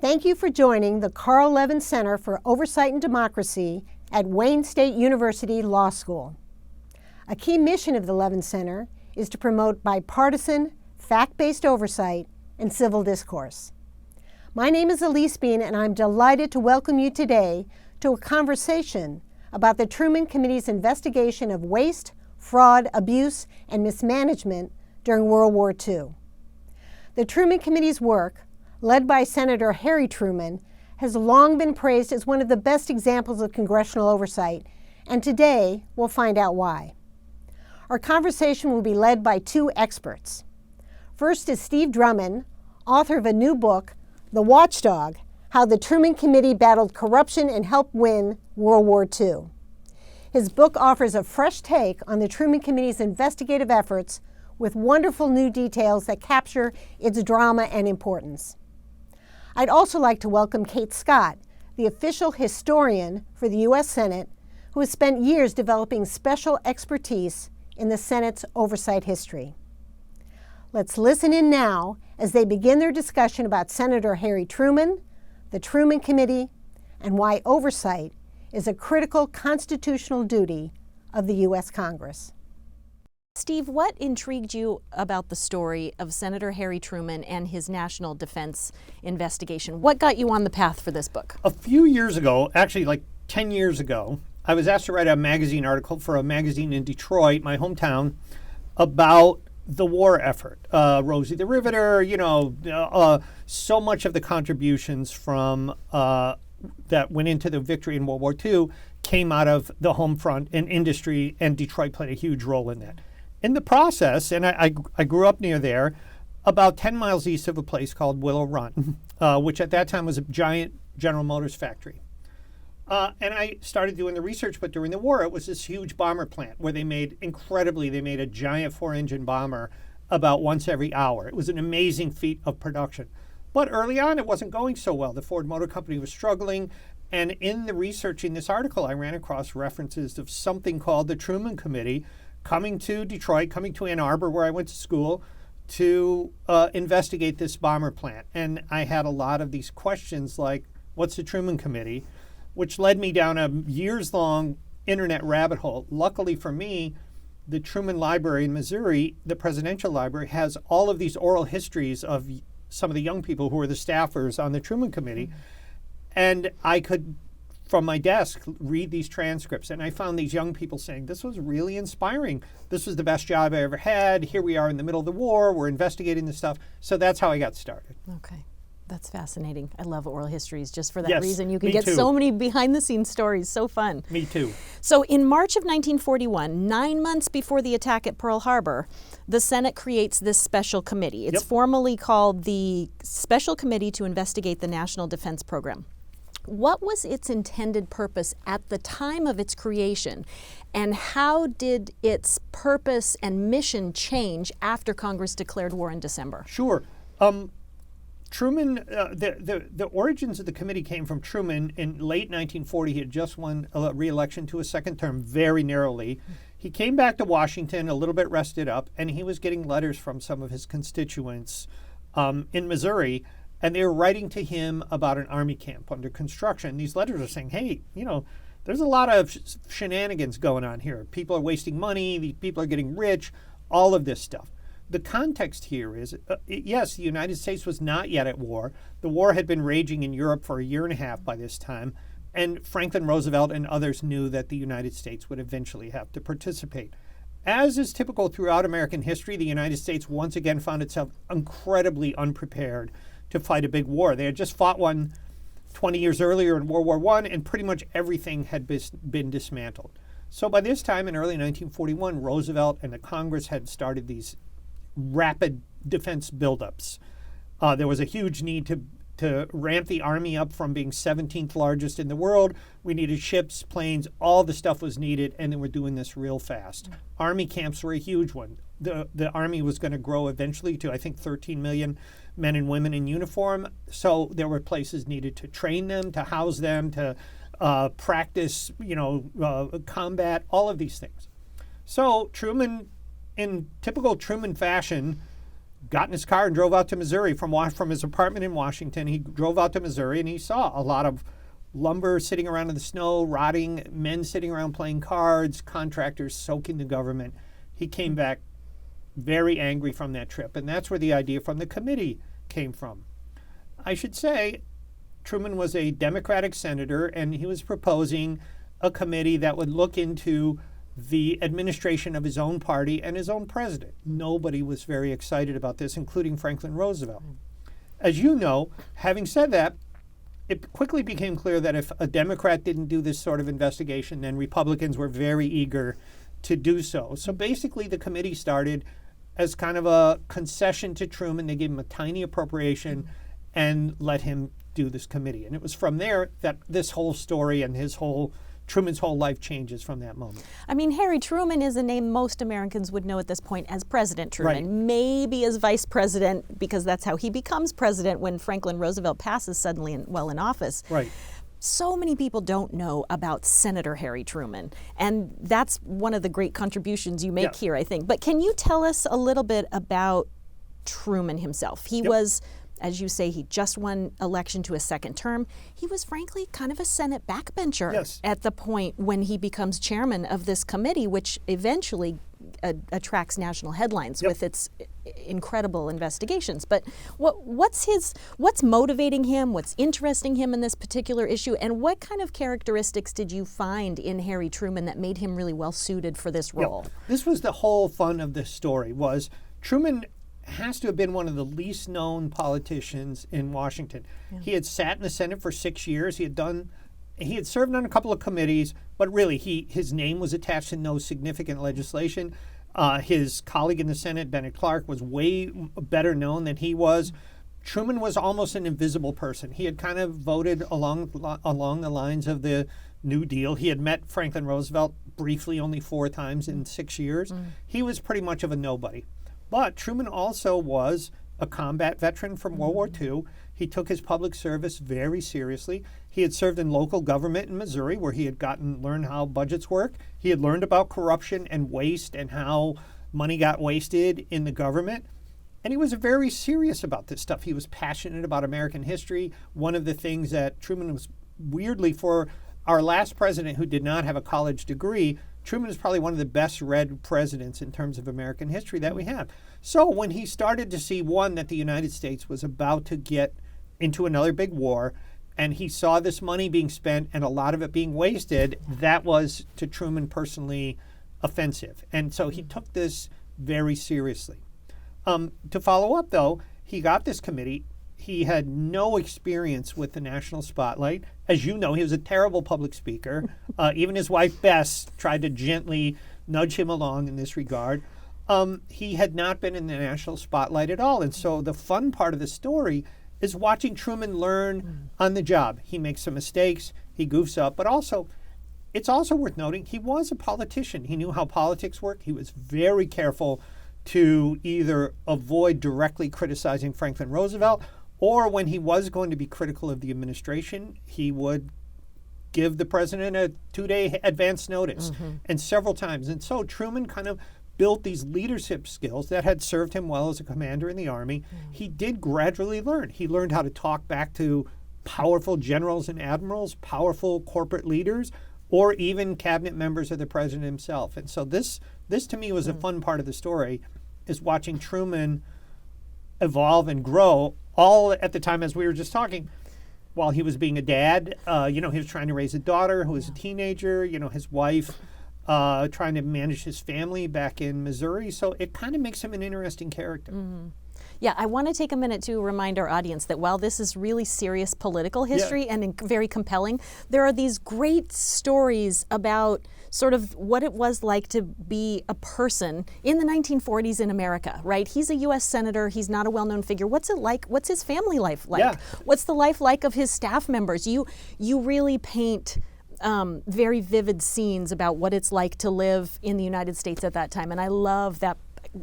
Thank you for joining the Carl Levin Center for Oversight and Democracy at Wayne State University Law School. A key mission of the Levin Center is to promote bipartisan, fact-based oversight and civil discourse. My name is Elise Bean, and I'm delighted to welcome you today to a conversation about the Truman Committee's investigation of waste, fraud, abuse, and mismanagement during World War II. The Truman Committee's work, led by Senator Harry Truman, has long been praised as one of the best examples of congressional oversight, and today we'll find out why. Our conversation will be led by two experts. First is Steve Drummond, author of a new book, The Watchdog: How the Truman Committee Battled Corruption and Helped Win World War II. His book offers a fresh take on the Truman Committee's investigative efforts with wonderful new details that capture its drama and importance. I'd also like to welcome Kate Scott, the official historian for the U.S. Senate, who has spent years developing special expertise in the Senate's oversight history. Let's listen in now as they begin their discussion about Senator Harry Truman, the Truman Committee, and why oversight is a critical constitutional duty of the U.S. Congress. Steve, what intrigued you about the story of Senator Harry Truman and his national defense investigation? What got you on the path for this book? A few years ago, actually like 10 years ago, I was asked to write a magazine article for a magazine in Detroit, my hometown, about the war effort. Rosie the Riveter, so much of the contributions from that went into the victory in World War II came out of the home front and industry, and Detroit played a huge role in that. In the process, and I grew up near there, about 10 miles east of a place called Villaronga, which at that time was a giant General Motors factory. And I started doing the research, but during the war, it was this huge bomber plant where they made a giant 4-engine bomber about once every hour. It was an amazing feat of production. But early on, it wasn't going so well. The Ford Motor Company was struggling. And in the research in this article, I ran across references of something called the Truman Committee coming to Detroit, coming to Ann Arbor, where I went to school, to investigate this bomber plant. And I had a lot of these questions like, what's the Truman Committee? Which led me down a years-long internet rabbit hole. Luckily for me, the Truman Library in Missouri, the Presidential Library, has all of these oral histories of some of the young people who were the staffers on the Truman Committee. And I could, from my desk, read these transcripts. And I found these young people saying, this was really inspiring. This was the best job I ever had. Here we are in the middle of the war. We're investigating this stuff. So that's how I got started. Okay. That's fascinating. I love oral histories just for that yes, reason. You can get so many behind-the-scenes stories. So fun. Me too. So in March of 1941, 9 months before the attack at Pearl Harbor, the Senate creates this special committee. It's formally called the Special Committee to Investigate the National Defense Program. What was its intended purpose at the time of its creation, and how did its purpose and mission change after Congress declared war in December? Sure. Truman, the origins of the committee came from Truman. In late 1940, he had just won a re-election to a second term very narrowly. He came back to Washington a little bit rested up, and he was getting letters from some of his constituents in Missouri, and they were writing to him about an army camp under construction. These letters are saying, hey, there's a lot of shenanigans going on here. People are wasting money. These people are getting rich, all of this stuff. The context here is, yes, the United States was not yet at war. The war had been raging in Europe for a year and a half by this time, and Franklin Roosevelt and others knew that the United States would eventually have to participate. As is typical throughout American history, the United States once again found itself incredibly unprepared to fight a big war. They had just fought one 20 years earlier in World War I, and pretty much everything had been dismantled. So by this time in early 1941, Roosevelt and the Congress had started these rapid defense buildups. There was a huge need to ramp the Army up from being 17th largest in the world. We needed ships, planes, all the stuff was needed, and they were doing this real fast. Army camps were a huge one. The Army was going to grow eventually to, I think, 13 million men and women in uniform. So there were places needed to train them, to house them, to practice, combat, all of these things. So Truman, in typical Truman fashion, got in his car and drove out to Missouri from his apartment in Washington. He drove out to Missouri and he saw a lot of lumber sitting around in the snow, rotting, men sitting around playing cards, contractors soaking the government. He came back very angry from that trip, and that's where the idea from the committee came from. I should say Truman was a Democratic senator, and he was proposing a committee that would look into the administration of his own party and his own president. Nobody was very excited about this, including Franklin Roosevelt. As you know, having said that, it quickly became clear that if a Democrat didn't do this sort of investigation, then Republicans were very eager to do so. So basically, the committee started as kind of a concession to Truman. They gave him a tiny appropriation and let him do this committee. And it was from there that this whole story and Truman's whole life changes from that moment. I mean, Harry Truman is a name most Americans would know at this point as President Truman. Right. Maybe as Vice President, because that's how he becomes president when Franklin Roosevelt passes suddenly while in office. Right. So many people don't know about Senator Harry Truman, and that's one of the great contributions you make here, I think. But can you tell us a little bit about Truman himself? He was, as you say, he just won election to a second term. He was frankly kind of a Senate backbencher at the point when he becomes chairman of this committee, which eventually attracts national headlines with its incredible investigations. But what's motivating him? What's interesting him in this particular issue? And what kind of characteristics did you find in Harry Truman that made him really well suited for this role? This was the whole fun of this story. Was Truman has to have been one of the least known politicians in Washington. He had sat in the Senate for 6 years. He had served on a couple of committees, but really his name was attached to no significant legislation. His colleague in the Senate, Bennett Clark, was way better known than he was. Truman was almost an invisible person. He had kind of voted along the lines of the New Deal. He had met Franklin Roosevelt briefly only 4 times in 6 years. He was pretty much of a nobody. But Truman also was a combat veteran from World War II. He took his public service very seriously. He had served in local government in Missouri, where he had learned how budgets work. He had learned about corruption and waste and how money got wasted in the government. And he was very serious about this stuff. He was passionate about American history. One of the things that Truman was, weirdly, for our last president who did not have a college degree, Truman is probably one of the best read presidents in terms of American history that we have. So when he started to see, one, that the United States was about to get into another big war, and he saw this money being spent and a lot of it being wasted, that was, to Truman personally, offensive. And so he took this very seriously. To follow up, though, he got this committee. He had no experience with the national spotlight. As you know, he was a terrible public speaker. Even his wife, Bess, tried to gently nudge him along in this regard. He had not been in the national spotlight at all. And so the fun part of the story is watching Truman learn on the job. He makes some mistakes, he goofs up, but also, it's also worth noting, he was a politician. He knew how politics worked. He was very careful to either avoid directly criticizing Franklin Roosevelt, or when he was going to be critical of the administration, he would give the president a 2-day advance notice, and several times. And so Truman kind of built these leadership skills that had served him well as a commander in the Army. He did gradually learn. He learned how to talk back to powerful generals and admirals, powerful corporate leaders, or even cabinet members of the president himself. And so this to me was a fun part of the story, is watching Truman evolve and grow, all at the time, as we were just talking, while he was being a dad. He was trying to raise a daughter who was a teenager, his wife trying to manage his family back in Missouri. So it kind of makes him an interesting character. Yeah, I want to take a minute to remind our audience that while this is really serious political history and very compelling, there are these great stories about sort of what it was like to be a person in the 1940s in America, right? He's a U.S. senator. He's not a well-known figure. What's it like? What's his family life like? Yeah. What's the life like of his staff members? You really paint very vivid scenes about what it's like to live in the United States at that time, and I love that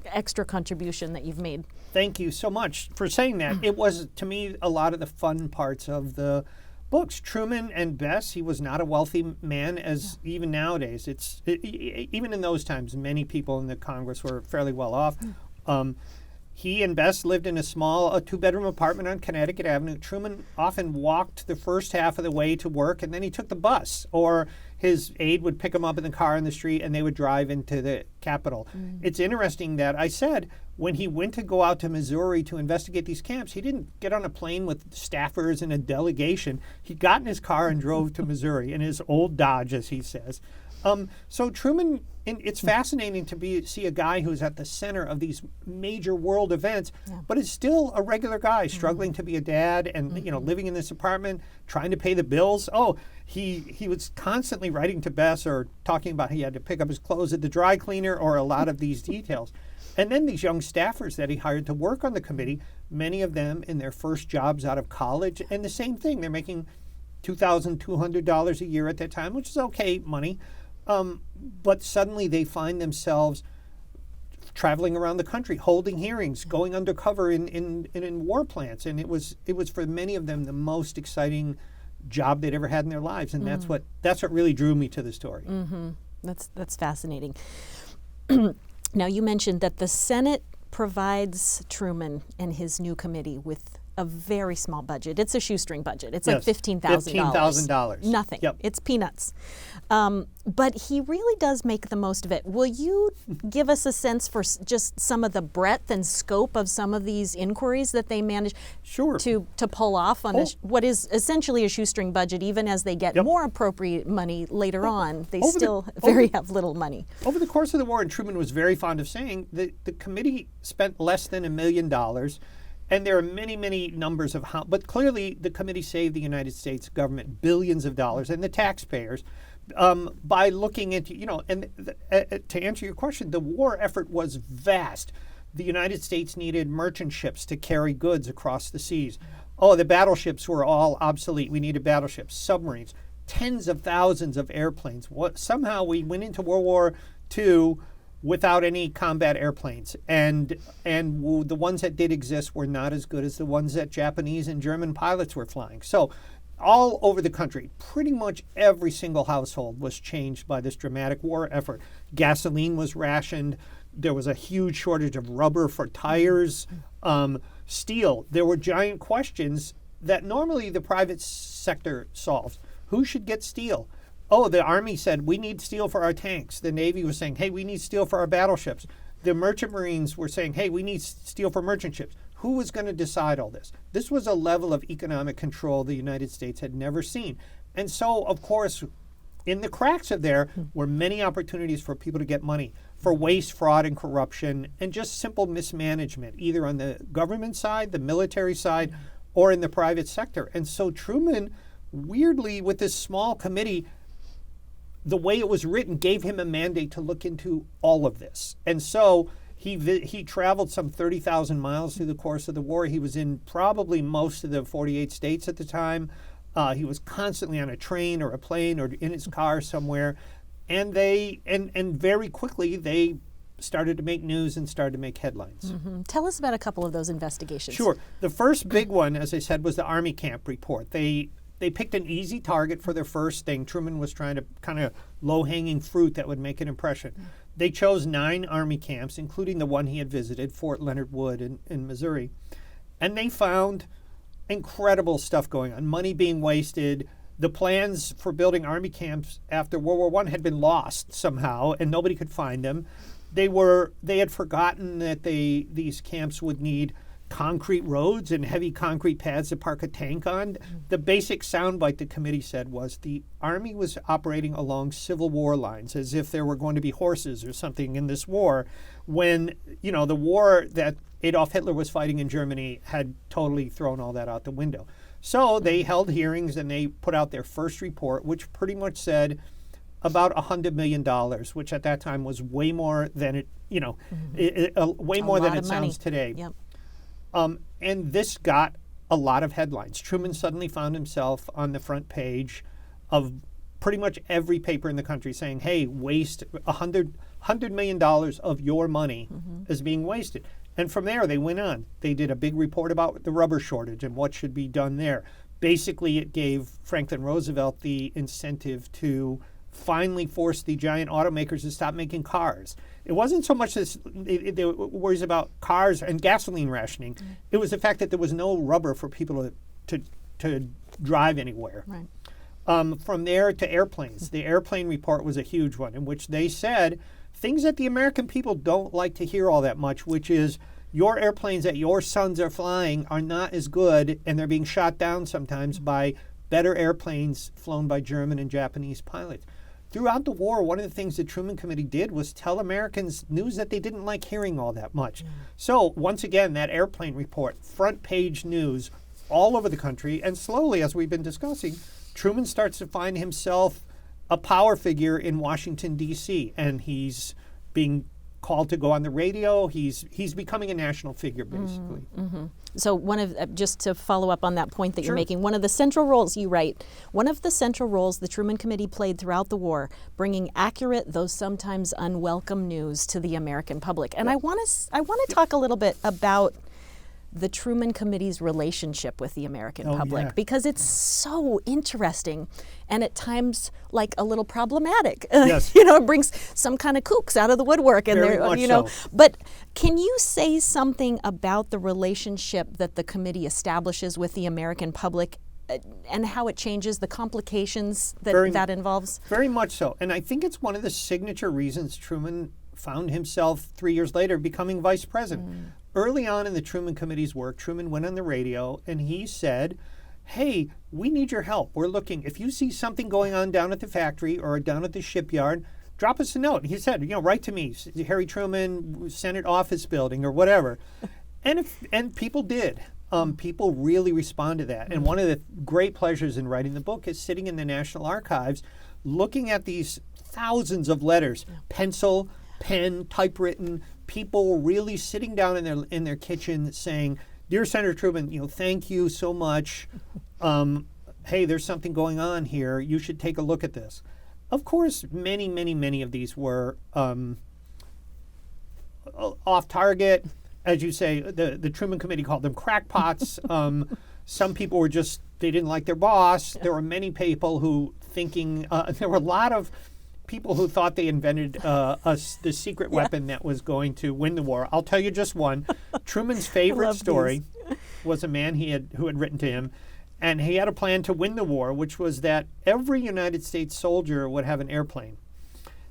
extra contribution that you've made. Thank you so much for saying that. It was, to me, a lot of the fun parts of the books. Truman and Bess, he was not a wealthy man, as even nowadays. Even in those times, many people in the Congress were fairly well off. He and Bess lived in a small two-bedroom apartment on Connecticut Avenue. Truman often walked the first half of the way to work, and then he took the bus, or his aide would pick him up in the car in the street, and they would drive into the Capitol. It's interesting that I said when he went to go out to Missouri to investigate these camps, he didn't get on a plane with staffers and a delegation. He got in his car and drove to Missouri in his old Dodge, as he says. So Truman, it's fascinating to see a guy who's at the center of these major world events, but is still a regular guy struggling to be a dad and living in this apartment, trying to pay the bills. Oh, he was constantly writing to Bess or talking about he had to pick up his clothes at the dry cleaner or a lot of these details. And then these young staffers that he hired to work on the committee, many of them in their first jobs out of college, and the same thing, they're making $2,200 a year at that time, which is okay money. But suddenly they find themselves traveling around the country, holding hearings, going undercover in war plants, and it was for many of them the most exciting job they'd ever had in their lives, and that's what really drew me to the story. That's fascinating. Now, you mentioned that the Senate provides Truman and his new committee with a very small budget. It's a shoestring budget. It's like $15,000. $15,000. Nothing. Yep. It's peanuts. But he really does make the most of it. Will you give us a sense for just some of the breadth and scope of some of these inquiries that they manage to pull off on what is essentially a shoestring budget, even as they get more appropriate money later on? They still have little money. Over the course of the war, and Truman was very fond of saying, the committee spent less than $1 million. And there are many, many numbers of how, but clearly the committee saved the United States government billions of dollars and the taxpayers by looking into, to answer your question, the war effort was vast. The United States needed merchant ships to carry goods across the seas. Oh, the battleships were all obsolete. We needed battleships, submarines, tens of thousands of airplanes. Somehow we went into World War II without any combat airplanes, and the ones that did exist were not as good as the ones that Japanese and German pilots were flying. So all over the country, pretty much every single household was changed by this dramatic war effort. Gasoline was rationed. There was a huge shortage of rubber for tires, steel. There were giant questions that normally the private sector solves. Who should get steel? Oh, the Army said, we need steel for our tanks. The Navy was saying, hey, we need steel for our battleships. The Merchant Marines were saying, hey, we need steel for merchant ships. Who was going to decide all this? This was a level of economic control the United States had never seen. And so, of course, in the cracks of there were many opportunities for people to get money for waste, fraud, and corruption, and just simple mismanagement, either on the government side, the military side, or in the private sector. And so Truman, weirdly, with this small committee, the way it was written gave him a mandate to look into all of this. And so he traveled some 30,000 miles through the course of the war. He was in probably most of the 48 states at the time. He was constantly on a train or a plane or in his car somewhere. And very quickly they started to make news and started to make headlines. Tell us about a couple of those investigations. Sure. The first big one, as I said, was the Army camp report. They picked an easy target for their first thing. Truman was trying to kind of low-hanging fruit that would make an impression. They chose 9 Army camps, including the one he had visited, Fort Leonard Wood in Missouri. And they found incredible stuff going on, money being wasted. The plans for building Army camps after World War I had been lost somehow, and nobody could find them. They had forgotten that these camps would need concrete roads and heavy concrete pads to park a tank on. The basic soundbite the committee said was the Army was operating along Civil War lines as if there were going to be horses or something in this war, when the war that Adolf Hitler was fighting in Germany had totally thrown all that out the window. So they held hearings and they put out their first report, which pretty much said about $100 million, which at that time was way more than it sounds today. Yep. And this got a lot of headlines. Truman suddenly found himself on the front page of pretty much every paper in the country saying, hey, waste $100 million of your money is being wasted. And from there, they went on. They did a big report about the rubber shortage and what should be done there. Basically, it gave Franklin Roosevelt the incentive to finally forced the giant automakers to stop making cars. It wasn't so much this the worries about cars and gasoline rationing. It was the fact that there was no rubber for people to drive anywhere. Right. From there to airplanes. The airplane report was a huge one in which they said things that the American people don't like to hear all that much, which is your airplanes that your sons are flying are not as good, and they're being shot down sometimes by better airplanes flown by German and Japanese pilots. Throughout the war, one of the things the Truman Committee did was tell Americans news that they didn't like hearing all that much. So once again, that airplane report, front page news all over the country, and slowly, as we've been discussing, Truman starts to find himself a power figure in Washington, D.C., and he's being called to go on the radio. He's becoming a national figure, basically. So one of, just to follow up on that point that Sure. you're making, one of the central roles, you write, one of the central roles the Truman Committee played throughout the war, bringing accurate, though sometimes unwelcome news to the American public. And I want to talk a little bit about the Truman Committee's relationship with the American public, yeah. because it's so interesting and at times like a little problematic. Yes. It brings some kind of kooks out of the woodwork, and Very they're, much so. so. But can you say something about the relationship that the committee establishes with the American public and how it changes, the complications that that involves? Very much so. And I think it's one of the signature reasons Truman found himself 3 years later becoming vice president. Early on in the Truman Committee's work, Truman went on the radio and he said, hey, we need your help. We're looking. If you see something going on down at the factory or down at the shipyard, drop us a note. He said, write to me, Harry Truman, Senate Office Building or whatever. And people did. People really responded to that. And one of the great pleasures in writing the book is sitting in the National Archives, looking at these thousands of letters, pencil, pen, typewritten, people really sitting down in their kitchen saying, dear Senator Truman, thank you so much. Hey, there's something going on here. You should take a look at this. Of course, many, many, many of these were off target. As you say, the Truman Committee called them crackpots. Some people were just, they didn't like their boss. There were many people who there were a lot of people who thought they invented the secret weapon that was going to win the war. I'll tell you just one. Truman's favorite story was a man who had written to him, and he had a plan to win the war, which was that every United States soldier would have an airplane.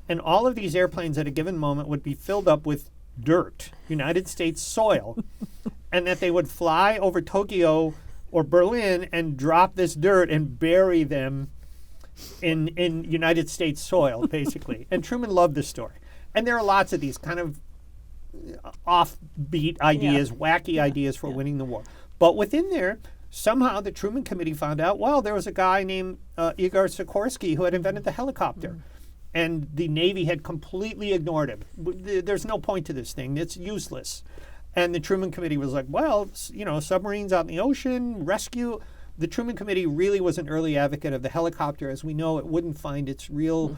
And all of these airplanes at a given moment would be filled up with dirt, United States soil, and that they would fly over Tokyo or Berlin and drop this dirt and bury them in United States soil, basically. And Truman loved this story. And there are lots of these kind of offbeat ideas, wacky ideas for winning the war. But within there, somehow the Truman Committee found out, well, there was a guy named Igor Sikorsky who had invented the helicopter. And the Navy had completely ignored him. There's no point to this thing. It's useless. And the Truman Committee was like, well, submarines out in the ocean, rescue. The Truman Committee really was an early advocate of the helicopter. As we know, it wouldn't find its real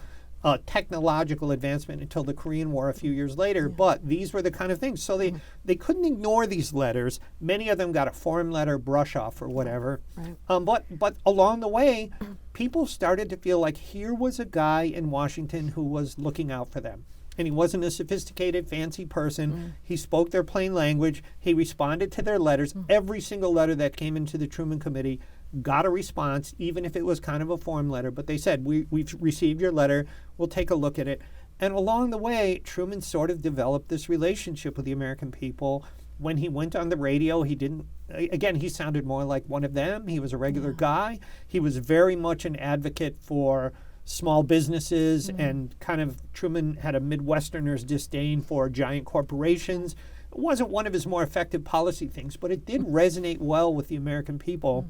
technological advancement until the Korean War a few years later. But these were the kind of things. So they couldn't ignore these letters. Many of them got a form letter brush off or whatever. Right. But along the way, people started to feel like here was a guy in Washington who was looking out for them. And he wasn't a sophisticated, fancy person. He spoke their plain language. He responded to their letters. Every single letter that came into the Truman Committee got a response, even if it was kind of a form letter. But they said, we've received your letter. We'll take a look at it. And along the way, Truman sort of developed this relationship with the American people. When he went on the radio, he sounded more like one of them. He was a regular guy. He was very much an advocate for small businesses, and kind of Truman had a Midwesterner's disdain for giant corporations. It wasn't one of his more effective policy things, but it did resonate well with the American people,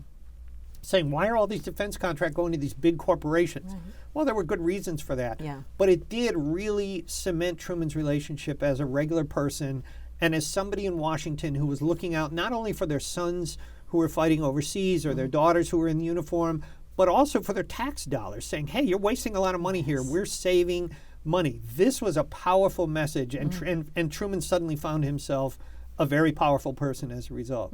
saying, why are all these defense contracts going to these big corporations? Well, there were good reasons for that. But it did really cement Truman's relationship as a regular person and as somebody in Washington who was looking out not only for their sons who were fighting overseas or their daughters who were in uniform, but also for their tax dollars, saying, hey, you're wasting a lot of money here. We're saving money. This was a powerful message, and Truman suddenly found himself a very powerful person as a result.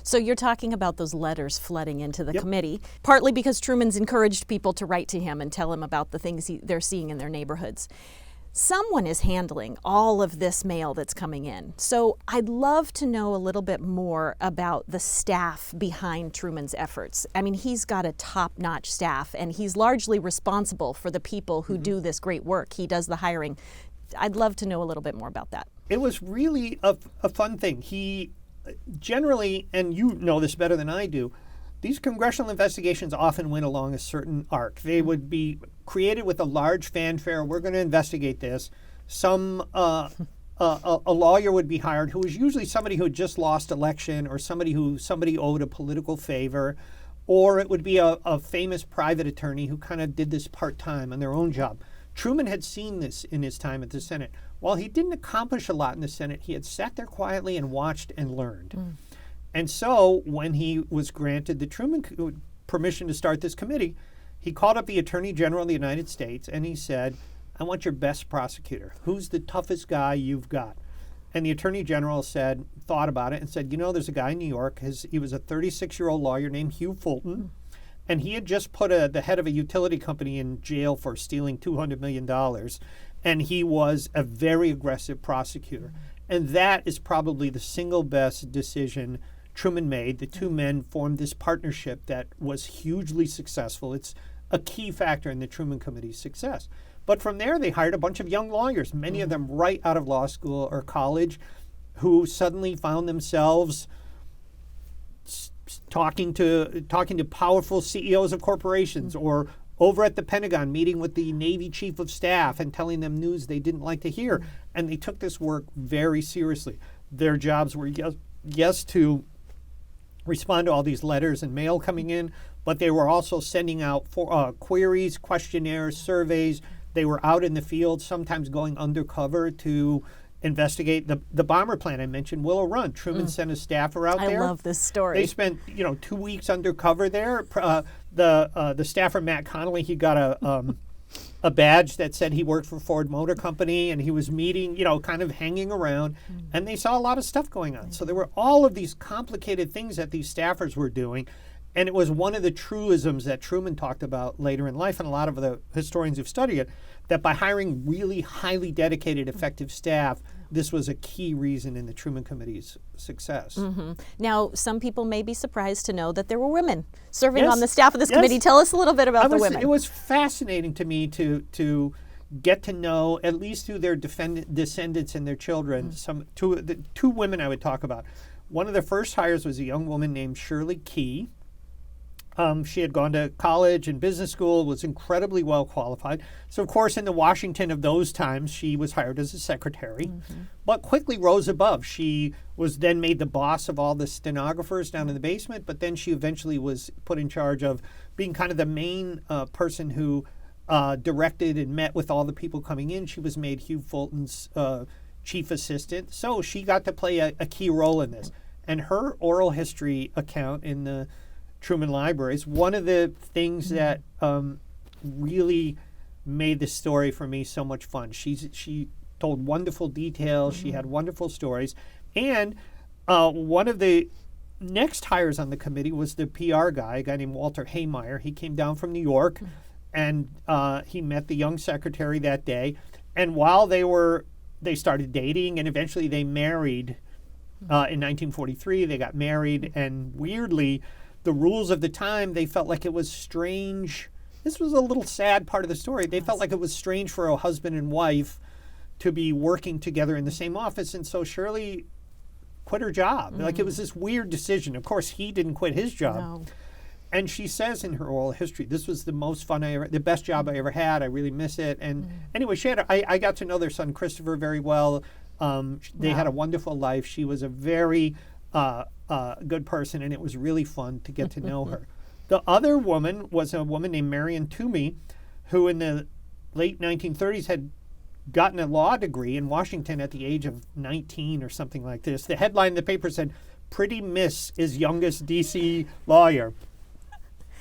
So you're talking about those letters flooding into the committee, partly because Truman's encouraged people to write to him and tell him about the things they're seeing in their neighborhoods. Someone is handling all of this mail that's coming in. So I'd love to know a little bit more about the staff behind Truman's efforts. I mean, he's got a top-notch staff, and he's largely responsible for the people who do this great work. He does the hiring. I'd love to know a little bit more about that. It was really a fun thing. He generally, and you know this better than I do, these congressional investigations often went along a certain arc. They would be created with a large fanfare. We're going to investigate this. A lawyer would be hired who was usually somebody who had just lost election, or somebody owed a political favor, or it would be a famous private attorney who kind of did this part-time on their own job. Truman had seen this in his time at the Senate. While he didn't accomplish a lot in the Senate, he had sat there quietly and watched and learned. And so when he was granted the Truman permission to start this committee, he called up the Attorney General of the United States and he said, I want your best prosecutor. Who's the toughest guy you've got? And the Attorney General thought about it and said, there's a guy in New York. He was a 36-year-old lawyer named Hugh Fulton. And he had just put the head of a utility company in jail for stealing $200 million. And he was a very aggressive prosecutor. And that is probably the single best decision Truman made. The two men formed this partnership that was hugely successful. It's a key factor in the Truman Committee's success. But from there, they hired a bunch of young lawyers, many of them right out of law school or college, who suddenly found themselves talking to powerful CEOs of corporations, or over at the Pentagon meeting with the Navy Chief of Staff and telling them news they didn't like to hear. And they took this work very seriously. Their jobs were, yes, to respond to all these letters and mail coming in, but they were also sending out queries, questionnaires, surveys. They were out in the field, sometimes going undercover to investigate the bomber plant I mentioned, Willow Run. Truman sent a staffer out there. I love this story. They spent 2 weeks undercover there. The staffer Matt Connolly, he got a badge that said he worked for Ford Motor Company, and he was meeting, kind of hanging around, and they saw a lot of stuff going on. So there were all of these complicated things that these staffers were doing, and it was one of the truisms that Truman talked about later in life, and a lot of the historians who've studied it, that by hiring really highly dedicated, effective staff, this was a key reason in the Truman Committee's success. Now, some people may be surprised to know that there were women serving on the staff of this committee. Tell us a little bit about the women. It was fascinating to me to get to know, at least through their descendants and their children, two women I would talk about. One of the first hires was a young woman named Shirley Key. She had gone to college and business school, was incredibly well qualified. So, of course, in the Washington of those times, she was hired as a secretary, but quickly rose above. She was then made the boss of all the stenographers down in the basement, but then she eventually was put in charge of being kind of the main person who directed and met with all the people coming in. She was made Hugh Fulton's chief assistant. So she got to play a key role in this. And her oral history account in the Truman Library is one of the things that really made the story for me so much fun. She told wonderful details. She had wonderful stories. And one of the next hires on the committee was the PR guy, a guy named Walter Haymeyer. He came down from New York, and he met the young secretary that day. And while they started dating, and eventually they married in 1943. They got married, and weirdly, the rules of the time, they felt like it was strange. This was a little sad part of the story. They felt like it was strange for a husband and wife to be working together in the same office. And so Shirley quit her job. Like, it was this weird decision. Of course, he didn't quit his job. No. And she says in her oral history, this was the most fun the best job I ever had. I really miss it. And anyway, I got to know their son Christopher very well. They had a wonderful life. She was a very good person, and it was really fun to get to know her. The other woman was a woman named Marion Toomey, who in the late 1930s had gotten a law degree in Washington at the age of 19 or something like this. The headline in the paper said, "Pretty Miss is youngest D.C. lawyer."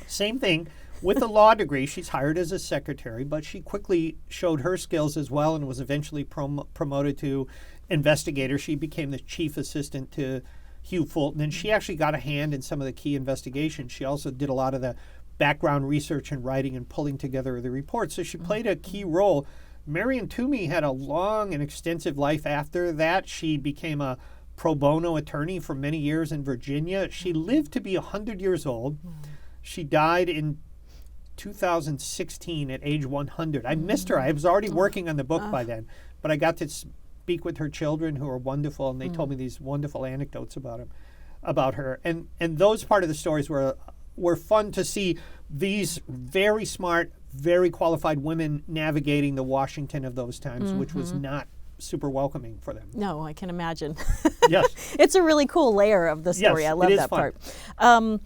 Same thing. With a law degree, she's hired as a secretary, but she quickly showed her skills as well and was eventually promoted to investigator. She became the chief assistant to Hugh Fulton, and she actually got a hand in some of the key investigations. She also did a lot of the background research and writing and pulling together the reports. So she played a key role. Marion Toomey had a long and extensive life after that. She became a pro bono attorney for many years in Virginia. She lived to be 100 years old. She died in 2016 at age 100. I missed her. I was already working on the book by then, but I got to speak with her children, who are wonderful, and they told me these wonderful anecdotes about her. And those part of the stories were fun to see, these very smart, very qualified women navigating the Washington of those times, which was not super welcoming for them. No, I can imagine. Yes. It's a really cool layer of the story. Yes, I love it is that fun. part.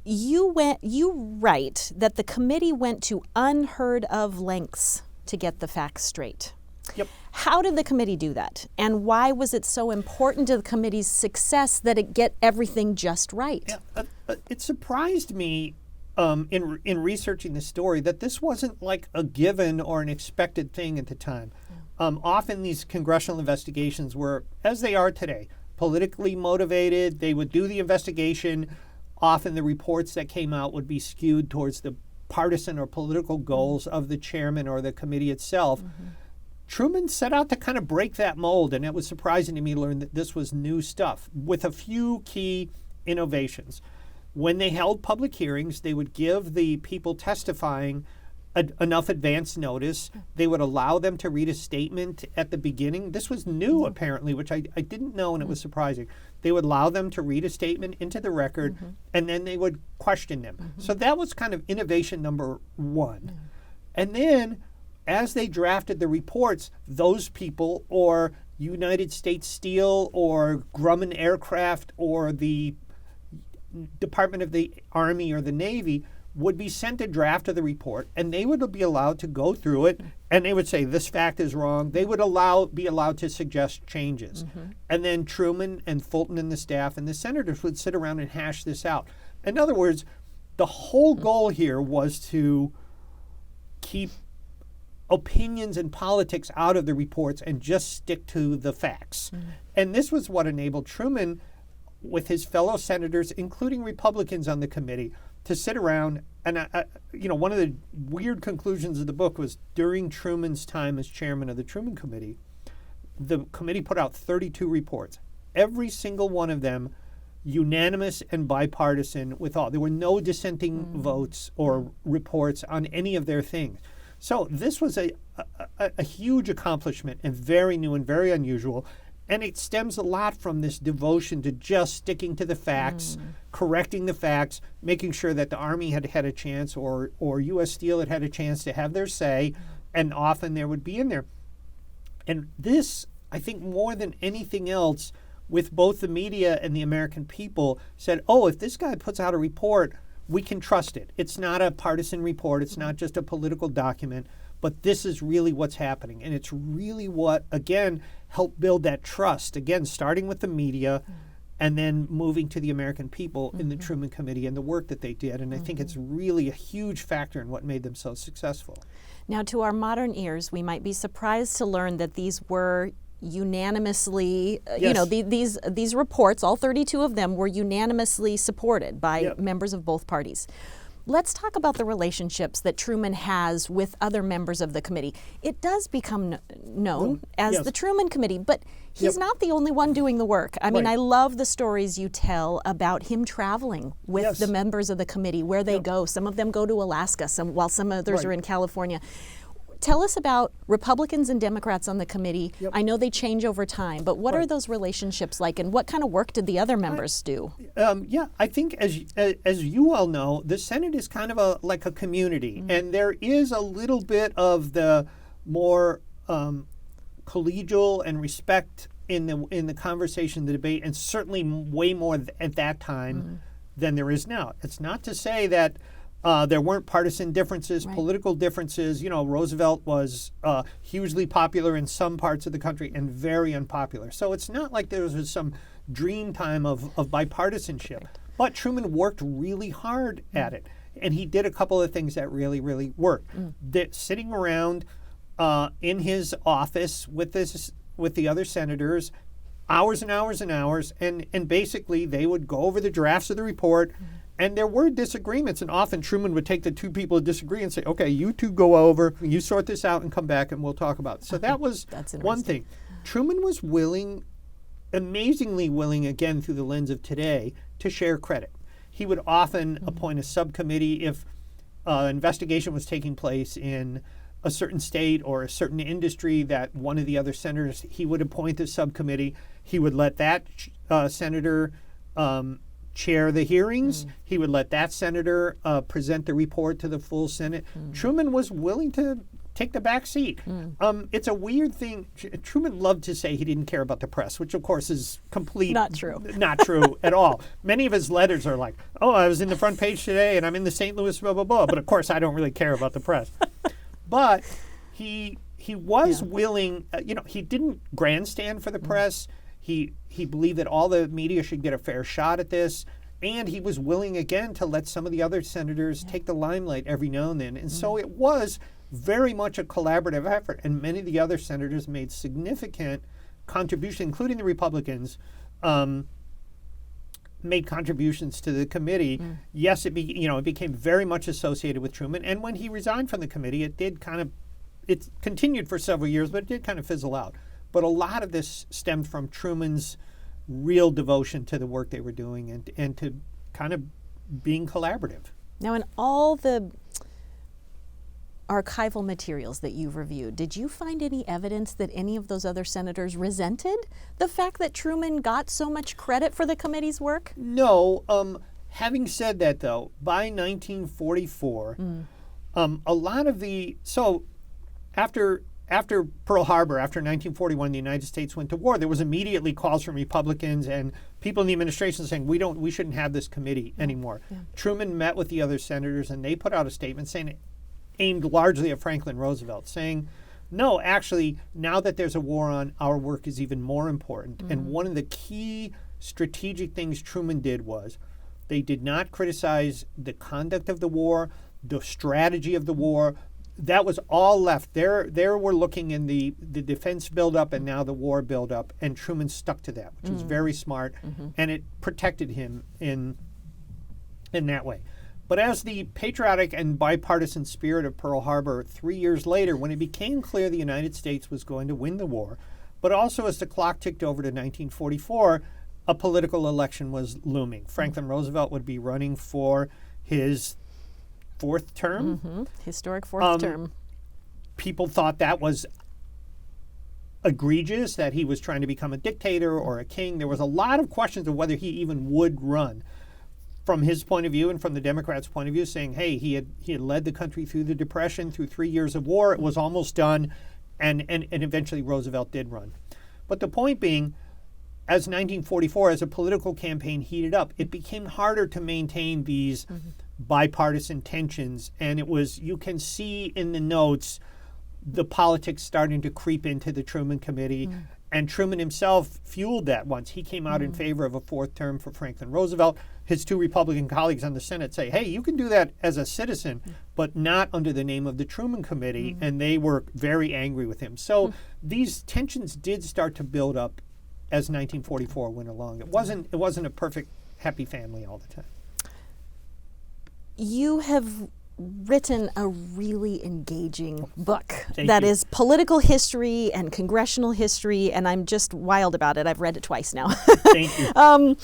You write that the committee went to unheard of lengths to get the facts straight. Yep. How did the committee do that? And why was it so important to the committee's success that it get everything just right? Yeah, it surprised me in researching the story that this wasn't like a given or an expected thing at the time. Often these congressional investigations were, as they are today, politically motivated. They would do the investigation. Often the reports that came out would be skewed towards the partisan or political goals of the chairman or the committee itself. Truman set out to kind of break that mold, and it was surprising to me to learn that this was new stuff with a few key innovations. When they held public hearings, they would give the people testifying enough advance notice. They would allow them to read a statement at the beginning. This was new, apparently, which I didn't know, and it was surprising. They would allow them to read a statement into the record, and then they would question them. So that was kind of innovation number one. And then, as they drafted the reports, those people, or United States Steel, or Grumman Aircraft, or the Department of the Army or the Navy, would be sent a draft of the report, and they would be allowed to go through it, and they would say, this fact is wrong. They would be allowed to suggest changes. And then Truman and Fulton and the staff and the senators would sit around and hash this out. In other words, the whole goal here was to keep opinions and politics out of the reports and just stick to the facts. And this was what enabled Truman, with his fellow senators, including Republicans on the committee, to sit around. And one of the weird conclusions of the book was, during Truman's time as chairman of the Truman Committee, the committee put out 32 reports. Every single one of them unanimous and bipartisan with all. There were no dissenting votes or reports on any of their things. So this was a huge accomplishment, and very new and very unusual. And it stems a lot from this devotion to just sticking to the facts, correcting the facts, making sure that the Army had a chance, or U.S. Steel had a chance to have their say, and often there would be in there. And this, I think, more than anything else, with both the media and the American people, said, oh, if this guy puts out a report, we can trust it. It's not a partisan report. It's not just a political document. But this is really what's happening. And it's really what, again, helped build that trust. Again, starting with the media and then moving to the American people in the Truman Committee and the work that they did. And I think it's really a huge factor in what made them so successful. Now, to our modern ears, we might be surprised to learn that these were unanimously, these reports, all 32 of them, were unanimously supported by members of both parties. Let's talk about the relationships that Truman has with other members of the committee. It does become known as the Truman Committee, but he's not the only one doing the work. I mean, I love the stories you tell about him traveling with the members of the committee, where they go. Some of them go to Alaska, while some others are in California. Tell us about Republicans and Democrats on the committee. I know they change over time, but what are those relationships like, and what kind of work did the other members do? I think, as you all know, the Senate is kind of like a community, and there is a little bit of the more collegial and respect in the conversation, the debate, and certainly way more at that time than there is now. It's not to say that there weren't partisan differences, political differences. You know, Roosevelt was hugely popular in some parts of the country and very unpopular. So it's not like there was some dream time of bipartisanship. But Truman worked really hard at it. And he did a couple of things that really, really worked. Sitting around in his office with with the other senators hours and hours and hours, and basically they would go over the drafts of the report, and there were disagreements, and often Truman would take the two people who disagree and say, okay, you two go over, you sort this out and come back and we'll talk about it. So that was one thing. Truman was willing, amazingly willing, again through the lens of today, to share credit. He would often appoint a subcommittee if investigation was taking place in a certain state or a certain industry that one of the other senators, he would appoint the subcommittee. He would let that senator chair the hearings. He would let that senator present the report to the full Senate. Truman was willing to take the back seat. It's a weird thing. Truman loved to say he didn't care about the press, which of course is not true. Not true at all. Many of his letters are like, oh, I was in the front page today and I'm in the St. Louis blah, blah, blah. But of course, I don't really care about the press. But he was willing, he didn't grandstand for the press. He believed that all the media should get a fair shot at this. And he was willing, again, to let some of the other senators take the limelight every now and then. And so it was very much a collaborative effort. And many of the other senators made significant contributions, including the Republicans, made contributions to the committee. Yes, it became very much associated with Truman. And when he resigned from the committee, it continued for several years, but it did kind of fizzle out. But a lot of this stemmed from Truman's real devotion to the work they were doing and to kind of being collaborative. Now, in all the archival materials that you've reviewed, did you find any evidence that any of those other senators resented the fact that Truman got so much credit for the committee's work? No. Having said that, though, by 1944, a lot of after Pearl Harbor, after 1941, the United States went to war, there was immediately calls from Republicans and people in the administration saying, we shouldn't have this committee anymore. Truman met with the other senators and they put out a statement saying, aimed largely at Franklin Roosevelt, saying, no, actually, now that there's a war on, our work is even more important. And one of the key strategic things Truman did was they did not criticize the conduct of the war, the strategy of the war. That was all left. There we're looking in the defense buildup and now the war buildup, and Truman stuck to that, which was very smart, and it protected him in that way. But as the patriotic and bipartisan spirit of Pearl Harbor 3 years later, when it became clear the United States was going to win the war, but also as the clock ticked over to 1944, a political election was looming. Franklin Roosevelt would be running for his fourth term. Historic fourth term. People thought that was egregious, that he was trying to become a dictator or a king. There was a lot of questions of whether he even would run. From his point of view and from the Democrats' point of view, saying, hey, he had led the country through the Depression, through 3 years of war, it was almost done, and eventually Roosevelt did run. But the point being, as 1944, as a political campaign heated up, it became harder to maintain these bipartisan tensions, and it was, you can see in the notes, the politics starting to creep into the Truman Committee, and Truman himself fueled that once. He came out in favor of a fourth term for Franklin Roosevelt. His two Republican colleagues on the Senate say, hey, you can do that as a citizen, but not under the name of the Truman Committee, and they were very angry with him. So these tensions did start to build up as 1944 went along. It wasn't a perfect happy family all the time. You have written a really engaging book Thank that you. is political history and congressional history, and I'm just wild about it. I've read it twice now. Thank you.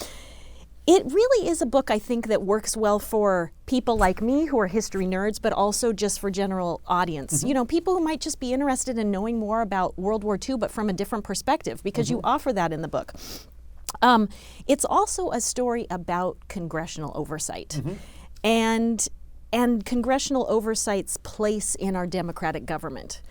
It really is a book, I think, that works well for people like me who are history nerds, but also just for general audience. You know, people who might just be interested in knowing more about World War II, but from a different perspective, because you offer that in the book. It's also a story about congressional oversight and congressional oversight's place in our democratic government.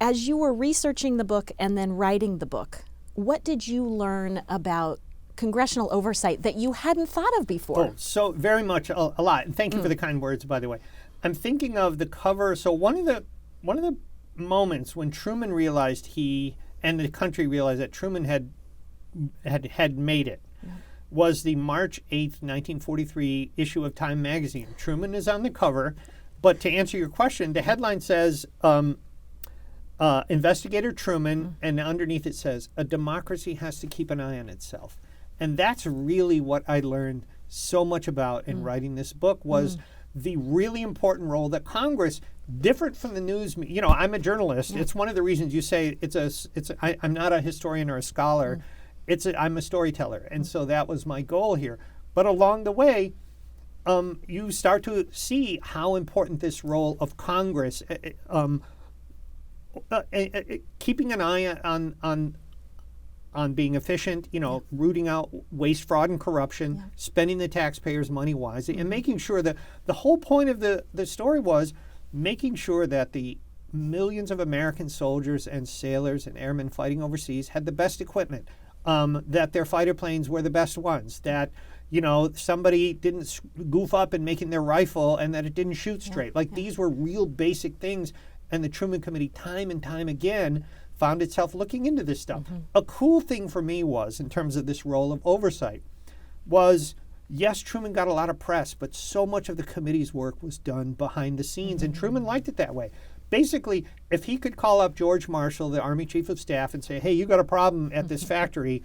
As you were researching the book and then writing the book, what did you learn about congressional oversight that you hadn't thought of before? Oh, so very much a lot. And thank you for the kind words, by the way. I'm thinking of the cover. So one of the moments when Truman realized he and the country realized that Truman had made it was the March 8th, 1943 issue of Time magazine. Truman is on the cover, but to answer your question, the headline says, Investigator Truman, and underneath it says, a democracy has to keep an eye on itself. And that's really what I learned so much about in writing this book was the really important role that Congress, different from the news, I'm a journalist. It's one of the reasons you say I'm not a historian or a scholar. I'm a storyteller. And so that was my goal here. But along the way, you start to see how important this role of Congress, keeping an eye on being efficient, rooting out waste, fraud, and corruption, spending the taxpayers' money wisely, and making sure that the whole point of the story was making sure that the millions of American soldiers and sailors and airmen fighting overseas had the best equipment, that their fighter planes were the best ones, that somebody didn't goof up in making their rifle and that it didn't shoot straight. These were real basic things. And the Truman Committee, time and time again, found itself looking into this stuff. A cool thing for me was, in terms of this role of oversight, was, yes, Truman got a lot of press, but so much of the committee's work was done behind the scenes, and Truman liked it that way. Basically, if he could call up George Marshall, the Army Chief of Staff, and say, hey, you got a problem at this factory,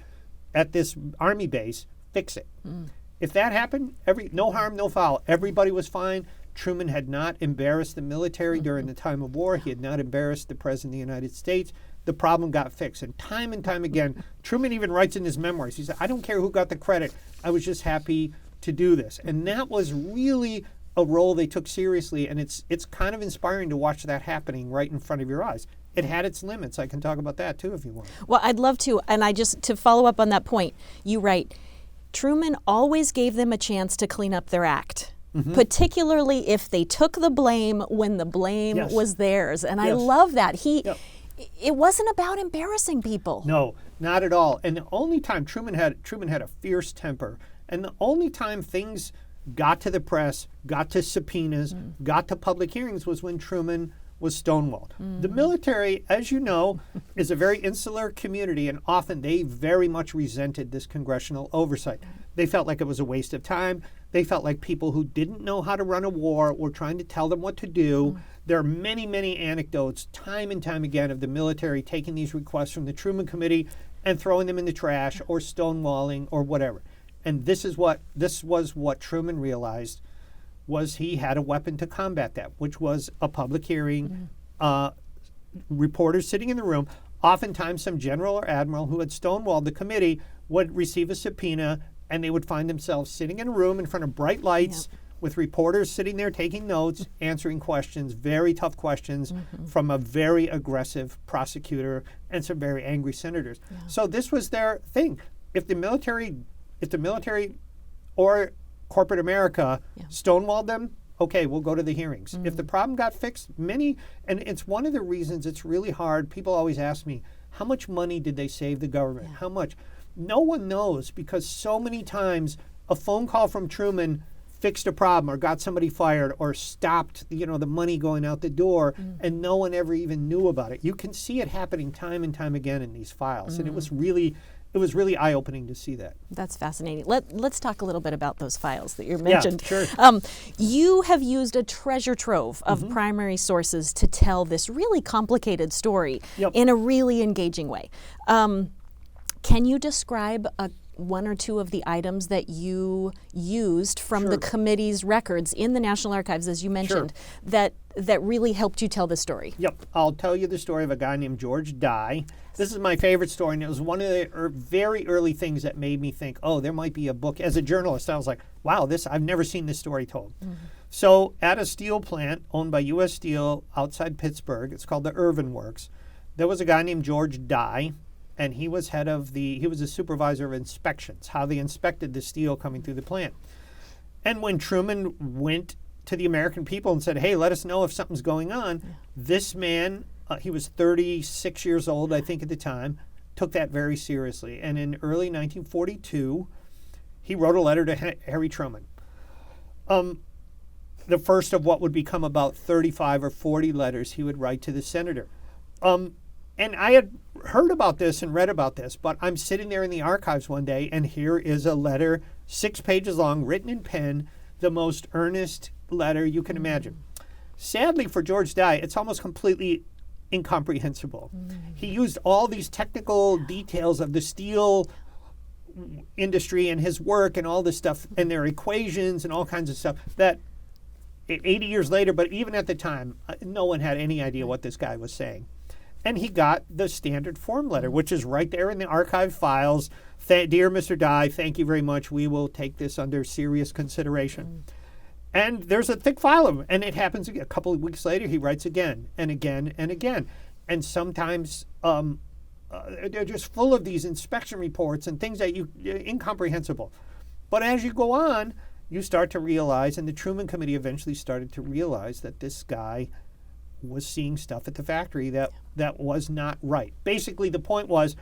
at this Army base, fix it. If that happened, no harm, no foul. Everybody was fine. Truman had not embarrassed the military during the time of war. He had not embarrassed the President of the United States. The problem got fixed. And time again, Truman even writes in his memoirs, he said, I don't care who got the credit. I was just happy to do this. And that was really a role they took seriously. And it's kind of inspiring to watch that happening right in front of your eyes. It had its limits. I can talk about that too if you want. Well, I'd love to. And to follow up on that point, you write, Truman always gave them a chance to clean up their act. Particularly if they took the blame when the blame was theirs. And I love that. It wasn't about embarrassing people. No, not at all. And the only time Truman had a fierce temper, and the only time things got to the press, got to subpoenas, got to public hearings was when Truman was stonewalled. The military, as you know, is a very insular community, and often they very much resented this congressional oversight. They felt like it was a waste of time. They felt like people who didn't know how to run a war were trying to tell them what to do. There are many, many anecdotes, time and time again, of the military taking these requests from the Truman Committee and throwing them in the trash or stonewalling or whatever. And this was what Truman realized was he had a weapon to combat that, which was a public hearing, reporters sitting in the room. Oftentimes some general or admiral who had stonewalled the committee would receive a subpoena, and they would find themselves sitting in a room in front of bright lights with reporters sitting there taking notes, answering questions, very tough questions from a very aggressive prosecutor and some very angry senators. So this was their thing. If the military or corporate America stonewalled them, okay, we'll go to the hearings. If the problem got fixed, and it's one of the reasons it's really hard. People always ask me, how much money did they save the government? How much? No one knows, because so many times a phone call from Truman fixed a problem or got somebody fired or stopped the money going out the door, and no one ever even knew about it. You can see it happening time and time again in these files, and it was really eye-opening to see that. That's fascinating. Let's talk a little bit about those files that you mentioned. Yeah, sure. You have used a treasure trove of primary sources to tell this really complicated story in a really engaging way. Can you describe one or two of the items that you used from the committee's records in the National Archives, as you mentioned, that really helped you tell the story? Yep. I'll tell you the story of a guy named George Dye. This is my favorite story, and it was one of the very early things that made me think, oh, there might be a book. As a journalist, I was like, wow, I've never seen this story told. So at a steel plant owned by U.S. Steel outside Pittsburgh, it's called the Irvin Works, there was a guy named George Dye, and he was he was a supervisor of inspections, how they inspected the steel coming through the plant. And when Truman went to the American people and said, hey, let us know if something's going on, this man, he was 36 years old, I think at the time, took that very seriously. And in early 1942, he wrote a letter to Harry Truman. The first of what would become about 35 or 40 letters he would write to the senator. And I had heard about this and read about this, but I'm sitting there in the archives one day, and here is a letter, 6 pages long, written in pen, the most earnest letter you can imagine. Sadly for George Dye, it's almost completely incomprehensible. He used all these technical details of the steel industry and his work and all this stuff and their equations and all kinds of stuff that 80 years later, but even at the time, no one had any idea what this guy was saying. And he got the standard form letter, which is right there in the archive files. Dear Mr. Dye, thank you very much. We will take this under serious consideration. And there's a thick file of them. And it happens again. A couple of weeks later, he writes again and again and again. And sometimes they're just full of these inspection reports and things that incomprehensible. But as you go on, you start to realize, and the Truman Committee eventually started to realize, that this guy was seeing stuff at the factory that was not right. Basically, the point was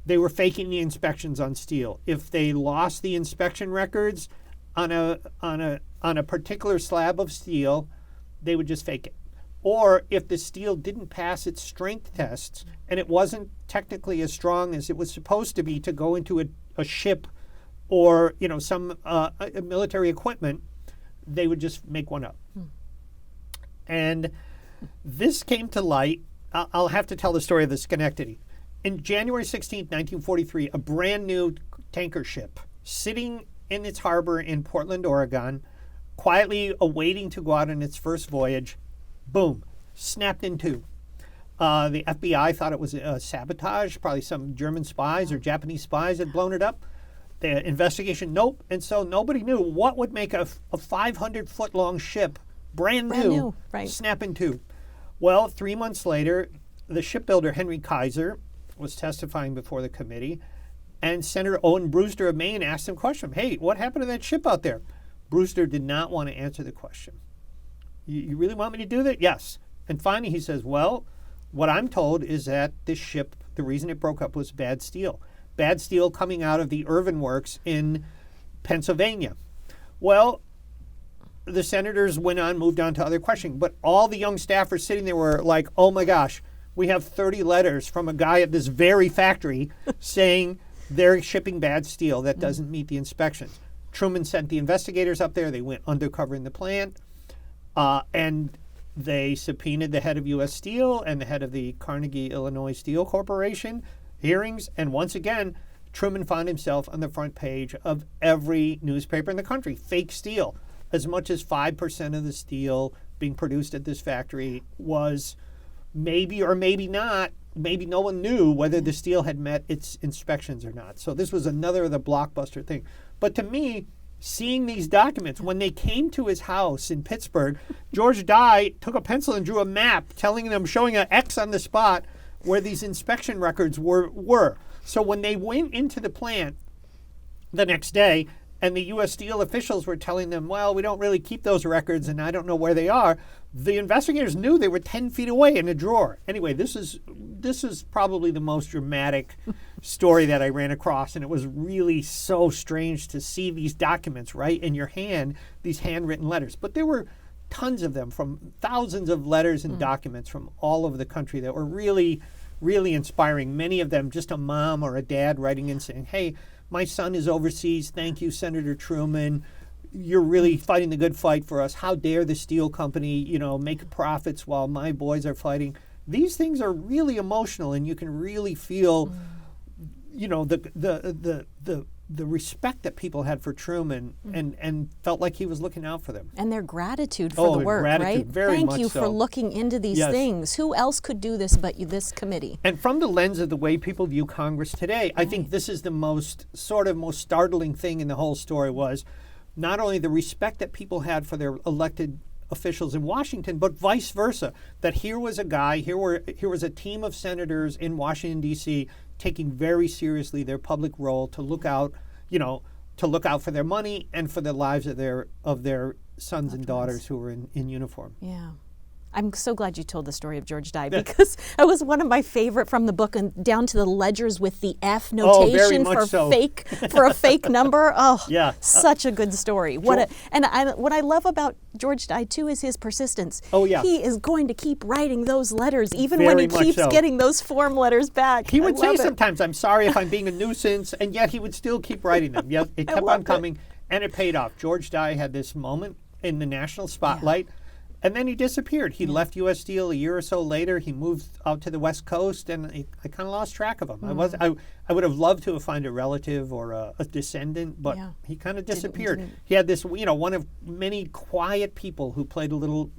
they were faking the inspections on steel. If they lost the inspection records on a particular slab of steel, they would just fake it. Or if the steel didn't pass its strength tests and it wasn't technically as strong as it was supposed to be to go into a ship or some military equipment, they would just make one up. And this came to light. I'll have to tell the story of the Schenectady. In January 16, 1943, a brand new tanker ship sitting in its harbor in Portland, Oregon, quietly awaiting to go out on its first voyage, boom, snapped in two. The FBI thought it was a sabotage. Probably some German spies or Japanese spies had blown it up. The investigation, nope. And so nobody knew what would make a 500-foot-long ship, brand new, right, snap in two. Well, 3 months later, the shipbuilder Henry Kaiser was testifying before the committee, and Senator Owen Brewster of Maine asked him a question. Hey, what happened to that ship out there? Brewster did not want to answer the question. You really want me to do that? Yes. And finally he says, well, what I'm told is that this ship, the reason it broke up was bad steel. Bad steel coming out of the Irvin Works in Pennsylvania. Well, the senators moved on to other questions, but all the young staffers sitting there were like, oh my gosh, we have 30 letters from a guy at this very factory saying they're shipping bad steel that doesn't meet the inspections. Truman sent the investigators up there. They went undercover in the plant, and they subpoenaed the head of U.S. Steel and the head of the Carnegie Illinois Steel Corporation hearings. And once again, Truman found himself on the front page of every newspaper in the country. Fake steel. As much as 5% of the steel being produced at this factory was maybe or maybe not. Maybe no one knew whether the steel had met its inspections or not. So this was another of the blockbuster thing. But to me, seeing these documents, when they came to his house in Pittsburgh, George Dye took a pencil and drew a map showing an X on the spot where these inspection records were. So when they went into the plant the next day, and the U.S. Steel officials were telling them, well, we don't really keep those records and I don't know where they are, the investigators knew they were 10 feet away in a drawer. Anyway, this is probably the most dramatic story that I ran across, and it was really so strange to see these documents right in your hand, these handwritten letters. But there were tons of them, from thousands of letters and documents from all over the country that were really, really inspiring. Many of them just a mom or a dad writing in saying, hey, my son is overseas. Thank you, Senator Truman. You're really fighting the good fight for us. How dare the steel company, make profits while my boys are fighting? These things are really emotional, and you can really feel, the respect that people had for Truman and felt like he was looking out for them. And their gratitude for the work, right? Very Thank much you so. for looking into these Yes. things. Who else could do this but this committee? And from the lens of the way people view Congress today, I think this is the most startling thing in the whole story was not only the respect that people had for their elected officials in Washington, but vice versa. That here was a guy, here was a team of senators in Washington, D.C., taking very seriously their public role to look out, for their money and for the lives of their sons and daughters who were in uniform. Yeah. I'm so glad you told the story of George Dye, because it was one of my favorite from the book, and down to the ledgers with the F notation for a fake number. Oh, yeah. Such a good story. What I love about George Dye too is his persistence. Oh yeah. He is going to keep writing those letters even Very when he much keeps so. getting those form letters back. He would say it. sometimes, I'm sorry if I'm being a nuisance, and yet he would still keep writing them. Yet it kept on coming, and it paid off. George Dye had this moment in the national spotlight. And then he disappeared. He left U.S. Steel a year or so later. He moved out to the West Coast, and I kind of lost track of him. I would have loved to have found a relative or a descendant, but he kind of disappeared. He had this, one of many quiet people who played a little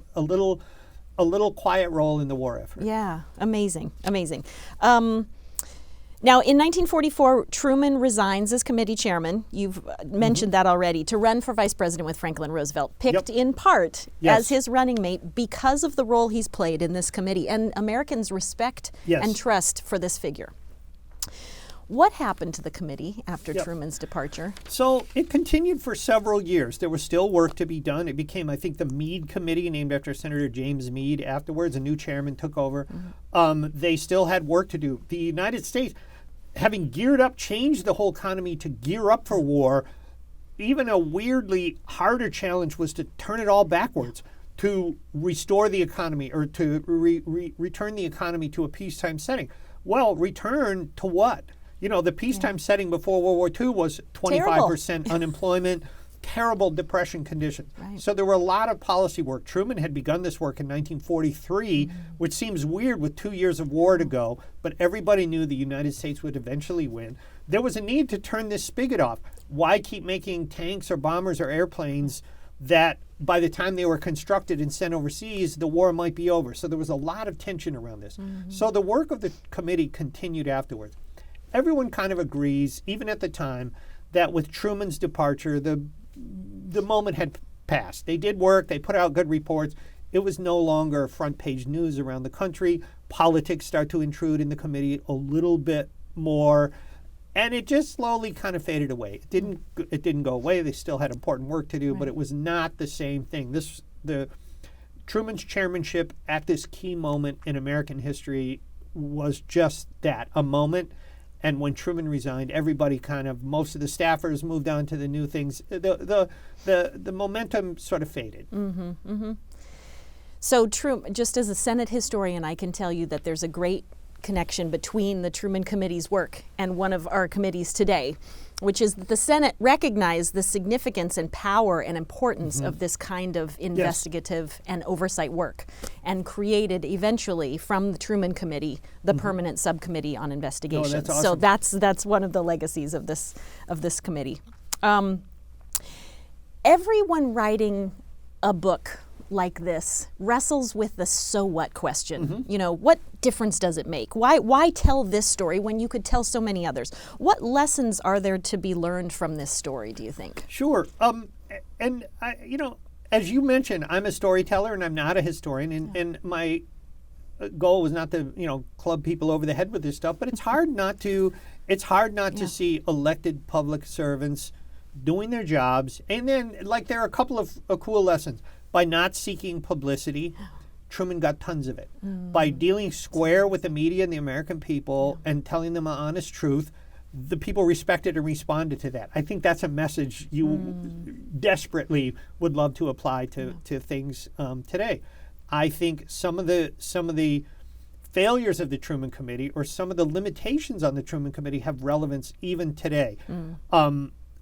quiet role in the war effort. Yeah, amazing. Now, in 1944, Truman resigns as committee chairman. You've mentioned that already, to run for vice president with Franklin Roosevelt, picked in part as his running mate because of the role he's played in this committee. And Americans respect and trust for this figure. What happened to the committee after Truman's departure? So it continued for several years. There was still work to be done. It became, I think, the Meade Committee, named after Senator James Meade. Afterwards, a new chairman took over. They still had work to do. The United States, having geared up, changed the whole economy to gear up for war. Even a weirdly harder challenge was to turn it all backwards, to restore the economy, or to return the economy to a peacetime setting. Well, return to what? The peacetime setting before World War II was 25% unemployment, terrible depression conditions. Right. So there were a lot of policy work. Truman had begun this work in 1943, which seems weird with 2 years of war to go, but everybody knew the United States would eventually win. There was a need to turn this spigot off. Why keep making tanks or bombers or airplanes that by the time they were constructed and sent overseas, the war might be over? So there was a lot of tension around this. So the work of the committee continued afterwards. Everyone kind of agrees, even at the time, that with Truman's departure, the moment had passed. They did work, they put out good reports. It was no longer front page news around the country. Politics start to intrude in the committee a little bit more, and it just slowly kind of faded away. It didn't go away. They still had important work to do, but it was not the same thing. Truman's chairmanship at this key moment in American history was just that, a moment. And when Truman resigned, everybody most of the staffers moved on to the new things. The momentum sort of faded. So Truman, just as a Senate historian, I can tell you that there's a great connection between the Truman Committee's work and one of our committees today, which is that the Senate recognized the significance and power and importance of this kind of investigative and oversight work, and created eventually from the Truman Committee the Permanent Subcommittee on Investigations. That's awesome. So that's one of the legacies of this committee. Everyone writing a book like this wrestles with the so what question. What difference does it make? Why tell this story when you could tell so many others? What lessons are there to be learned from this story, do you think? Sure. And as you mentioned, I'm a storyteller and I'm not a historian, and my goal was not to club people over the head with this stuff, but it's hard not to to see elected public servants doing their jobs, and then there are a couple of cool lessons. By not seeking publicity, Truman got tons of it. By dealing square with the media and the American people and telling them an honest truth, the people respected and responded to that. I think that's a message you desperately would love to apply to things today. I think some of the failures of the Truman Committee, or some of the limitations on the Truman Committee, have relevance even today.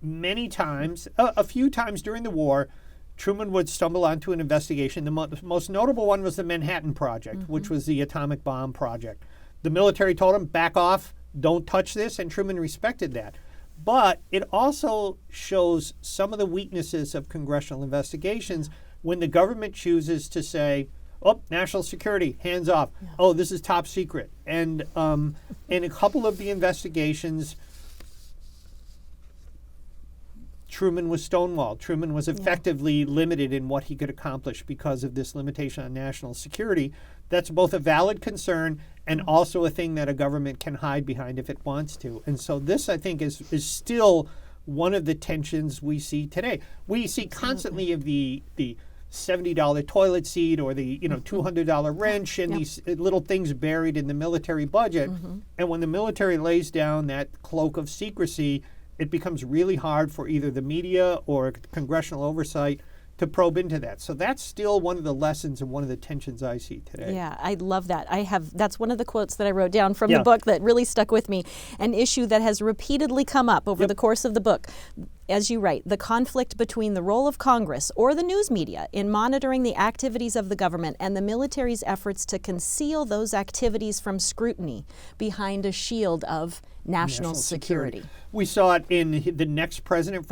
Many times, a few times during the war, Truman would stumble onto an investigation. The most notable one was the Manhattan Project, which was the atomic bomb project. The military told him, back off, don't touch this, and Truman respected that. But it also shows some of the weaknesses of congressional investigations when the government chooses to say, oh, national security, hands off. Oh, this is top secret. And in a couple of the investigations, Truman was stonewalled. Truman was effectively limited in what he could accomplish because of this limitation on national security. That's both a valid concern and also a thing that a government can hide behind if it wants to. And so this, I think, is still one of the tensions we see today. We see constantly of the $70 toilet seat or the $200 wrench and these little things buried in the military budget. And when the military lays down that cloak of secrecy, it becomes really hard for either the media or congressional oversight to probe into that. So that's still one of the lessons and one of the tensions I see today. Yeah, I love that. That's one of the quotes that I wrote down from the book that really stuck with me. An issue that has repeatedly come up over the course of the book. as you write, the conflict between the role of Congress or the news media in monitoring the activities of the government and the military's efforts to conceal those activities from scrutiny behind a shield of national security. We saw it in the next president,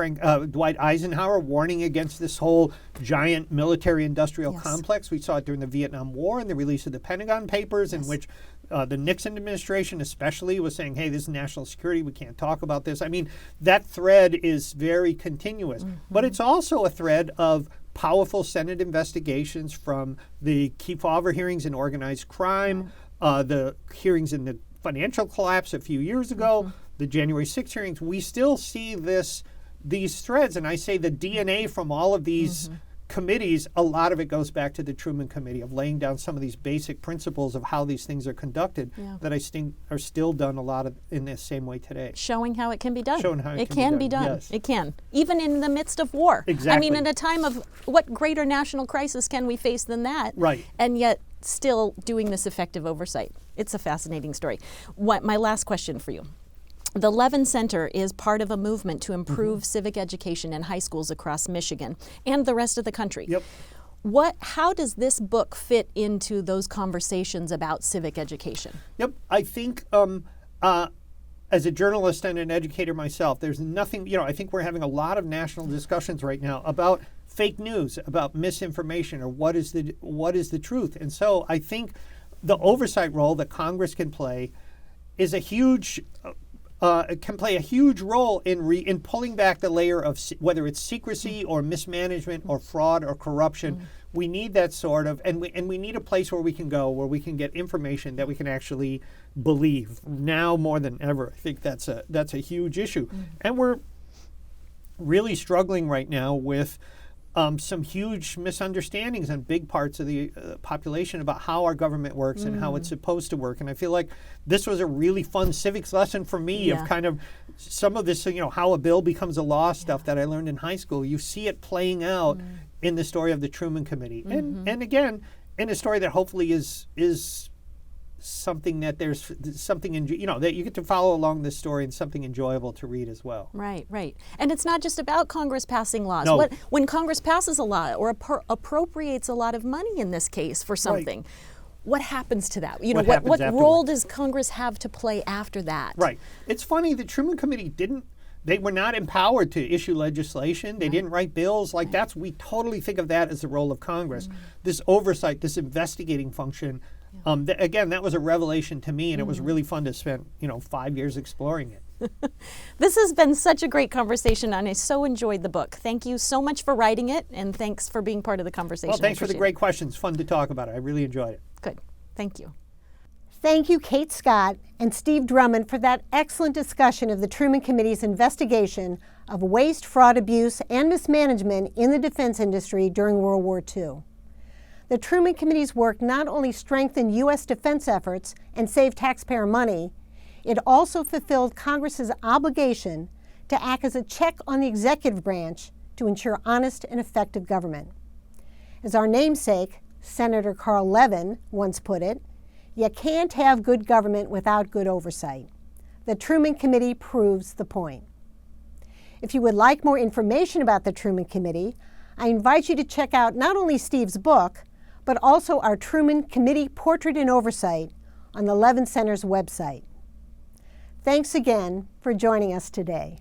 Dwight Eisenhower, warning against this whole giant military-industrial complex. We saw it during the Vietnam War and the release of the Pentagon Papers, in which the Nixon administration especially was saying, hey, this is national security, we can't talk about this. I mean, that thread is very continuous. But it's also a thread of powerful Senate investigations, from the Kefauver hearings in organized crime, the hearings in the financial collapse a few years ago, the January 6th hearings. We still see these threads, and I say the DNA from all of these committees, a lot of it goes back to the Truman Committee, of laying down some of these basic principles of how these things are conducted that I think are still done a lot of in the same way today. Showing how it can be done. Showing how it can be done. Yes. It can. Even in the midst of war. Exactly. I mean, in a time of what greater national crisis can we face than that? Right. And yet still doing this effective oversight. It's a fascinating story. My last question for you. The Levin Center is part of a movement to improve civic education in high schools across Michigan and the rest of the country. Yep. How does this book fit into those conversations about civic education? Yep. I think as a journalist and an educator myself, there's nothing, I think we're having a lot of national discussions right now about fake news, about misinformation, or what is the truth. And so I think the oversight role that Congress can play is a huge can play a huge role in pulling back the layer of whether it's secrecy or mismanagement or fraud or corruption. We need that sort of, and we need a place where we can go, where we can get information that we can actually believe now more than ever. I think that's a huge issue, and we're really struggling right now with some huge misunderstandings on big parts of the population about how our government works and how it's supposed to work. And I feel like this was a really fun civics lesson for me of kind of some of this, how a bill becomes a law stuff that I learned in high school. You see it playing out in the story of the Truman Committee. And again, in a story that hopefully is something that there's something that you get to follow along this story, and something enjoyable to read as well. Right. And it's not just about Congress passing laws. No. When Congress passes a law or appropriates a lot of money in this case for something, what happens to that? What role does Congress have to play after that? Right. It's funny, the Truman Committee they were not empowered to issue legislation. They didn't write bills. We totally think of that as the role of Congress. This oversight, this investigating function. Again, that was a revelation to me, and it was really fun to spend 5 years exploring it. This has been such a great conversation, and I so enjoyed the book. Thank you so much for writing it, and thanks for being part of the conversation. Well, thanks for the great questions. Fun to talk about it. I really enjoyed it. Good. Thank you. Thank you, Kate Scott and Steve Drummond, for that excellent discussion of the Truman Committee's investigation of waste, fraud, abuse, and mismanagement in the defense industry during World War II. The Truman Committee's work not only strengthened U.S. defense efforts and saved taxpayer money, it also fulfilled Congress's obligation to act as a check on the executive branch to ensure honest and effective government. As our namesake, Senator Carl Levin, once put it, you can't have good government without good oversight. The Truman Committee proves the point. If you would like more information about the Truman Committee, I invite you to check out not only Steve's book, but also our Truman Committee Portrait and Oversight on the Levin Center's website. Thanks again for joining us today.